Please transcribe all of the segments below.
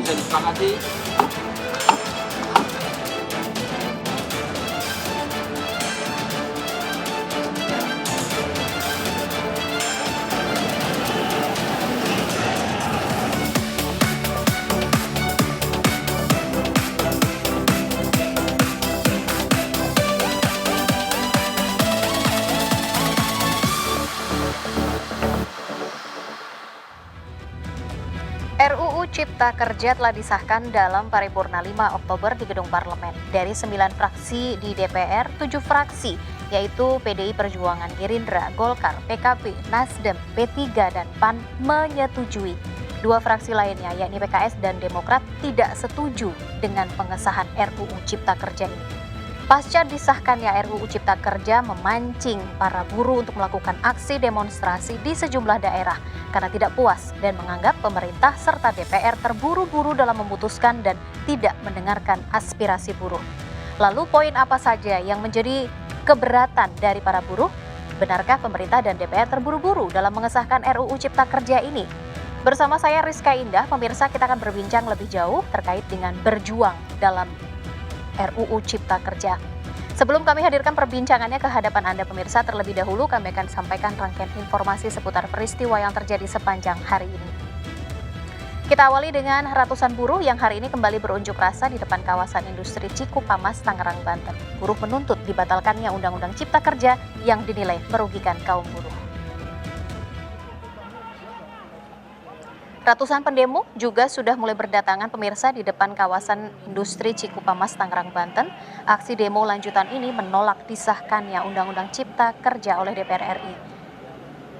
bisa disepakati. RUU Cipta Kerja telah disahkan dalam paripurna 5 Oktober di Gedung Parlemen. Dari 9 fraksi di DPR, 7 fraksi, yaitu PDI Perjuangan, Gerindra, Golkar, PKB, Nasdem, P3, dan PAN menyetujui. 2 fraksi lainnya, yakni PKS dan Demokrat, tidak setuju dengan pengesahan RUU Cipta Kerja ini. Pasca disahkannya RUU Cipta Kerja memancing para buruh untuk melakukan aksi demonstrasi di sejumlah daerah karena tidak puas dan menganggap pemerintah serta DPR terburu-buru dalam memutuskan dan tidak mendengarkan aspirasi buruh. Lalu poin apa saja yang menjadi keberatan dari para buruh? Benarkah pemerintah dan DPR terburu-buru dalam mengesahkan RUU Cipta Kerja ini? Bersama saya Rizka Indah, pemirsa, kita akan berbincang lebih jauh terkait dengan berjuang dalam RUU Cipta Kerja. Sebelum kami hadirkan perbincangannya ke hadapan Anda pemirsa, terlebih dahulu kami akan sampaikan rangkaian informasi seputar peristiwa yang terjadi sepanjang hari ini. Kita awali dengan ratusan buruh yang hari ini kembali berunjuk rasa di depan kawasan industri Cikupamas, Tangerang, Banten. Buruh menuntut dibatalkannya Undang-Undang Cipta Kerja yang dinilai merugikan kaum buruh. Ratusan pendemo juga sudah mulai berdatangan pemirsa di depan kawasan industri Cikupamas, Tangerang, Banten. Aksi demo lanjutan ini menolak disahkannya Undang-Undang Cipta Kerja oleh DPR RI.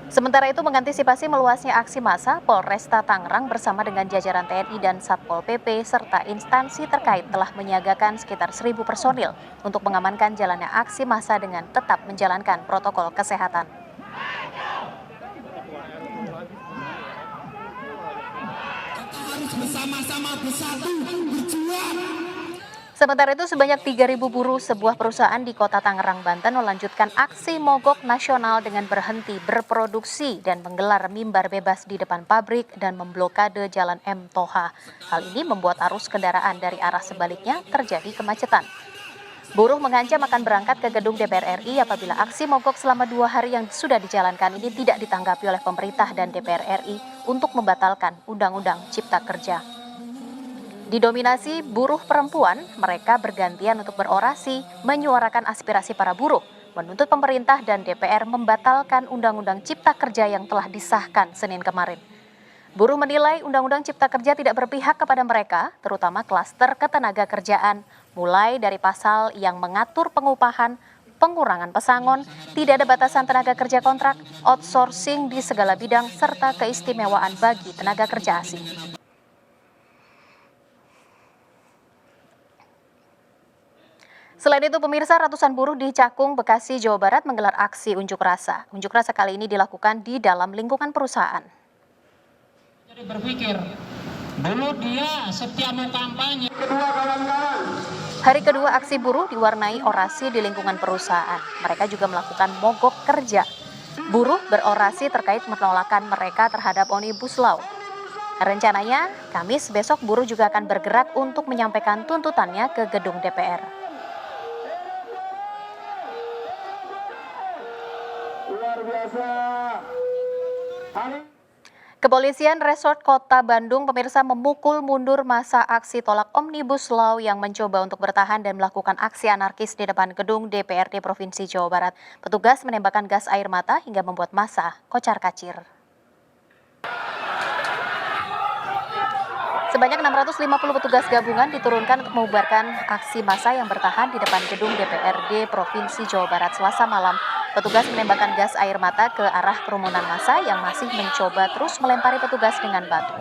Sementara itu mengantisipasi meluasnya aksi massa, Polresta Tangerang bersama dengan jajaran TNI dan Satpol PP serta instansi terkait telah menyiagakan sekitar 1.000 personil untuk mengamankan jalannya aksi massa dengan tetap menjalankan protokol kesehatan. Bersama-sama bersatu berjuang. Sementara itu sebanyak 3.000 buruh sebuah perusahaan di Kota Tangerang, Banten melanjutkan aksi mogok nasional dengan berhenti berproduksi dan menggelar mimbar bebas di depan pabrik dan memblokade Jalan M. Toha. Hal ini membuat arus kendaraan dari arah sebaliknya terjadi kemacetan. Buruh mengancam akan berangkat ke gedung DPR RI apabila aksi mogok selama 2 hari yang sudah dijalankan ini tidak ditanggapi oleh pemerintah dan DPR RI untuk membatalkan Undang-Undang Cipta Kerja. Didominasi buruh perempuan, mereka bergantian untuk berorasi, menyuarakan aspirasi para buruh, menuntut pemerintah dan DPR membatalkan Undang-Undang Cipta Kerja yang telah disahkan Senin kemarin. Buruh menilai Undang-Undang Cipta Kerja tidak berpihak kepada mereka, terutama klaster ketenaga kerjaan, mulai dari pasal yang mengatur pengupahan, pengurangan pesangon, tidak ada batasan tenaga kerja kontrak, outsourcing di segala bidang, serta keistimewaan bagi tenaga kerja asing. Selain itu, pemirsa, ratusan buruh di Cakung, Bekasi, Jawa Barat menggelar aksi unjuk rasa. Unjuk rasa kali ini dilakukan di dalam lingkungan perusahaan. Jadi berpikir, dulu dia setiap mau kampanye. Hari kedua aksi buruh diwarnai orasi di lingkungan perusahaan. Mereka juga melakukan mogok kerja. Buruh berorasi terkait penolakan mereka terhadap Omnibus Law. Rencananya, Kamis besok buruh juga akan bergerak untuk menyampaikan tuntutannya ke gedung DPR. Luar biasa. Kepolisian Resort Kota Bandung, pemirsa, memukul mundur masa aksi tolak Omnibus Law yang mencoba untuk bertahan dan melakukan aksi anarkis di depan gedung DPRD Provinsi Jawa Barat. Petugas menembakkan gas air mata hingga membuat massa kocar-kacir. Sebanyak 650 petugas gabungan diturunkan untuk membubarkan aksi massa yang bertahan di depan gedung DPRD Provinsi Jawa Barat Selasa malam. Petugas menembakkan gas air mata ke arah kerumunan massa yang masih mencoba terus melempari petugas dengan batu.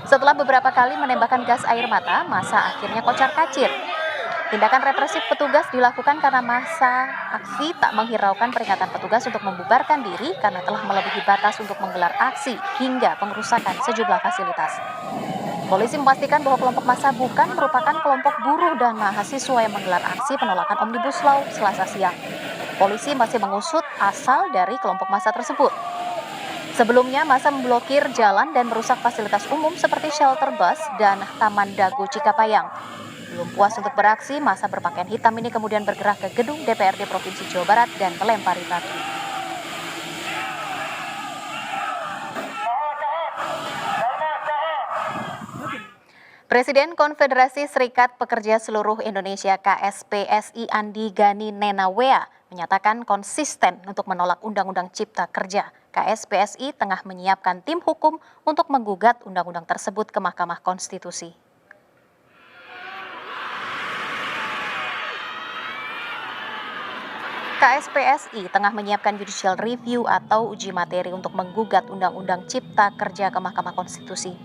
Setelah beberapa kali menembakkan gas air mata, massa akhirnya kocar-kacir. Tindakan represif petugas dilakukan karena massa aksi tak menghiraukan peringatan petugas untuk membubarkan diri karena telah melebihi batas untuk menggelar aksi hingga pengerusakan sejumlah fasilitas. Polisi memastikan bahwa kelompok massa bukan merupakan kelompok buruh dan mahasiswa yang menggelar aksi penolakan Omnibus Law Selasa siang. Polisi masih mengusut asal dari kelompok massa tersebut. Sebelumnya, massa memblokir jalan dan merusak fasilitas umum seperti shelter bus dan Taman Dago Cikapayang. Belum puas untuk beraksi, massa berpakaian hitam ini kemudian bergerak ke gedung DPRD Provinsi Jawa Barat dan melempari batu. Presiden Konfederasi Serikat Pekerja Seluruh Indonesia KSPSI Andi Gani Nenawea menyatakan konsisten untuk menolak Undang-Undang Cipta Kerja. KSPSI tengah menyiapkan tim hukum untuk menggugat undang-undang tersebut ke Mahkamah Konstitusi. KSPSI tengah menyiapkan judicial review atau uji materi untuk menggugat Undang-Undang Cipta Kerja ke Mahkamah Konstitusi.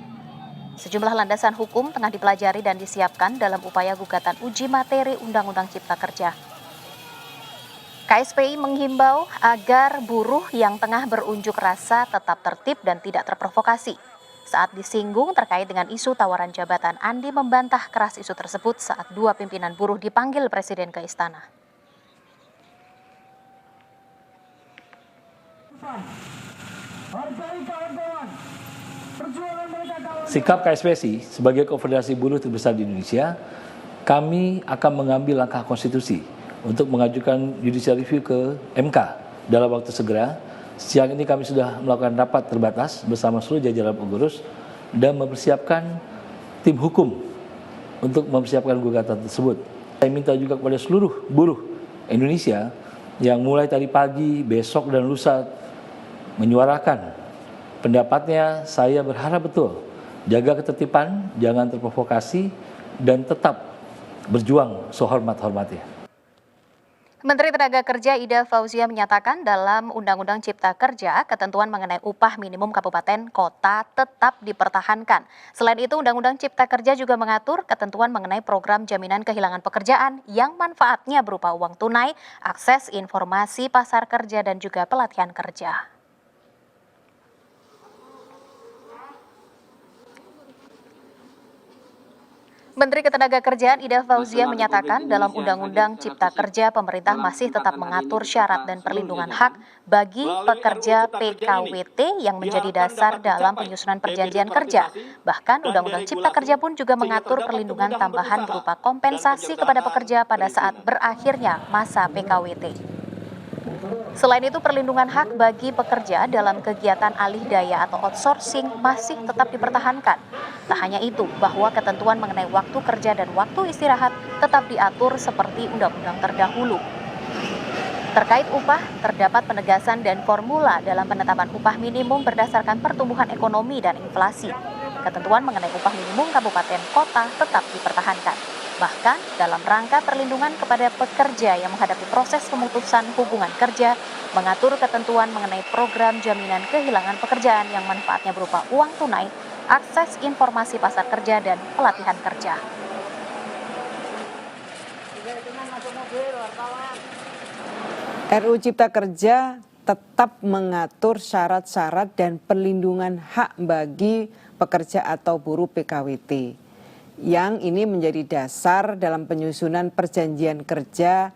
Sejumlah landasan hukum tengah dipelajari dan disiapkan dalam upaya gugatan uji materi Undang-Undang Cipta Kerja. KSPI menghimbau agar buruh yang tengah berunjuk rasa tetap tertib dan tidak terprovokasi. Saat disinggung terkait dengan isu tawaran jabatan, Andi membantah keras isu tersebut saat dua pimpinan buruh dipanggil Presiden ke istana. Sikap KSPSI sebagai konfederasi buruh terbesar di Indonesia, kami akan mengambil langkah konstitusi untuk mengajukan judicial review ke MK dalam waktu segera. Siang ini kami sudah melakukan rapat terbatas bersama seluruh jajaran pengurus dan mempersiapkan tim hukum untuk mempersiapkan gugatan tersebut. Saya minta juga kepada seluruh buruh Indonesia yang mulai tadi pagi, besok dan lusa menyuarakan pendapatnya. Saya berharap betul jaga ketertiban, jangan terprovokasi, dan tetap berjuang sehormat-hormatnya. Menteri Tenaga Kerja Ida Fauzia menyatakan dalam Undang-Undang Cipta Kerja, ketentuan mengenai upah minimum kabupaten kota tetap dipertahankan. Selain itu, Undang-Undang Cipta Kerja juga mengatur ketentuan mengenai program jaminan kehilangan pekerjaan yang manfaatnya berupa uang tunai, akses informasi pasar kerja, dan juga pelatihan kerja. Menteri Ketenagakerjaan Ida Fauzia menyatakan dalam Undang-Undang Cipta Kerja pemerintah masih tetap mengatur syarat dan perlindungan hak bagi pekerja PKWT yang menjadi dasar dalam penyusunan perjanjian kerja. Bahkan Undang-Undang Cipta Kerja pun juga mengatur perlindungan tambahan berupa kompensasi kepada pekerja pada saat berakhirnya masa PKWT. Selain itu, perlindungan hak bagi pekerja dalam kegiatan alih daya atau outsourcing masih tetap dipertahankan. Tak hanya itu, bahwa ketentuan mengenai waktu kerja dan waktu istirahat tetap diatur seperti undang-undang terdahulu. Terkait upah, terdapat penegasan dan formula dalam penetapan upah minimum berdasarkan pertumbuhan ekonomi dan inflasi. Ketentuan mengenai upah minimum kabupaten kota tetap dipertahankan. Bahkan dalam rangka perlindungan kepada pekerja yang menghadapi proses pemutusan hubungan kerja, mengatur ketentuan mengenai program jaminan kehilangan pekerjaan yang manfaatnya berupa uang tunai, akses informasi pasar kerja, dan pelatihan kerja. RUU Cipta Kerja tetap mengatur syarat-syarat dan perlindungan hak bagi pekerja atau buruh PKWT. Yang ini menjadi dasar dalam penyusunan perjanjian kerja.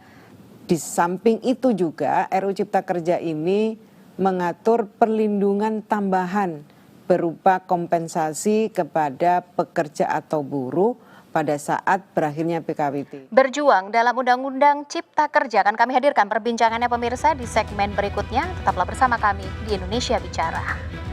Di samping itu juga RUU Cipta Kerja ini mengatur perlindungan tambahan berupa kompensasi kepada pekerja atau buruh pada saat berakhirnya PKWT. Berjuang dalam Undang-Undang Cipta Kerja akan kami hadirkan perbincangannya pemirsa di segmen berikutnya. Tetaplah bersama kami di Indonesia Bicara.